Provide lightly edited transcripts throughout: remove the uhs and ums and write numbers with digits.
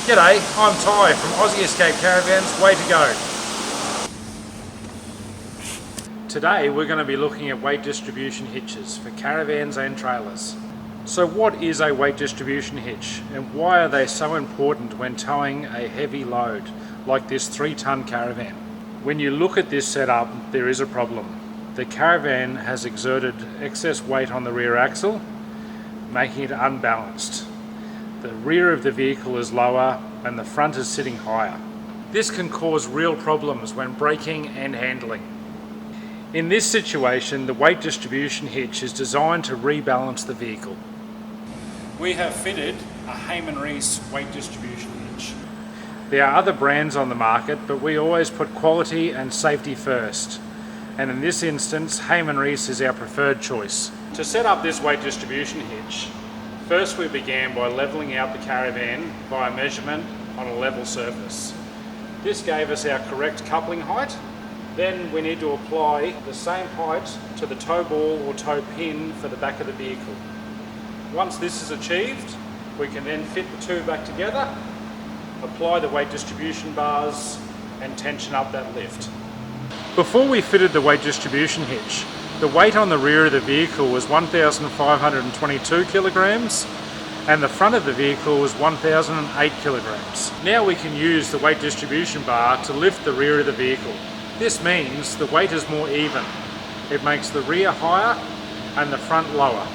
G'day, I'm Ty from Aussie Escape Caravans, way to go. Today we're going to be looking at weight distribution hitches for caravans and trailers. So what is a weight distribution hitch and why are they so important when towing a heavy load like this 3-ton caravan? When you look at this setup, there is a problem. The caravan has exerted excess weight on the rear axle, making it unbalanced. The rear of the vehicle is lower and the front is sitting higher. This can cause real problems when braking and handling. In this situation, the weight distribution hitch is designed to rebalance the vehicle. We have fitted a Hayman Reece weight distribution hitch. There are other brands on the market, but we always put quality and safety first. And in this instance, Hayman Reece is our preferred choice. To set up this weight distribution hitch, first we began by levelling out the caravan by a measurement on a level surface. This gave us our correct coupling height. Then we need to apply the same height to the tow ball or tow pin for the back of the vehicle. Once this is achieved, we can then fit the two back together, apply the weight distribution bars and tension up that lift. Before we fitted the weight distribution hitch, the weight on the rear of the vehicle was 1,522 kilograms and the front of the vehicle was 1,008 kilograms. Now we can use the weight distribution bar to lift the rear of the vehicle. This means the weight is more even. It makes the rear higher and the front lower.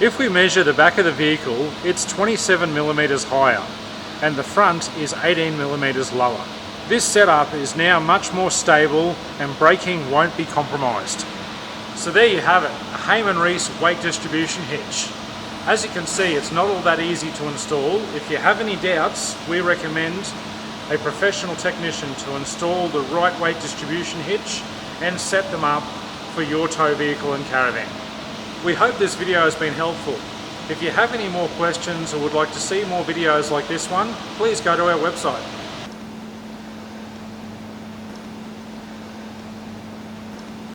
If we measure the back of the vehicle, it's 27 millimeters higher and the front is 18 millimeters lower. This setup is now much more stable and braking won't be compromised. So there you have it, a Hayman Reece weight distribution hitch. As you can see, it's not all that easy to install. If you have any doubts, we recommend a professional technician to install the right weight distribution hitch and set them up for your tow vehicle and caravan. We hope this video has been helpful. If you have any more questions or would like to see more videos like this one, please go to our website.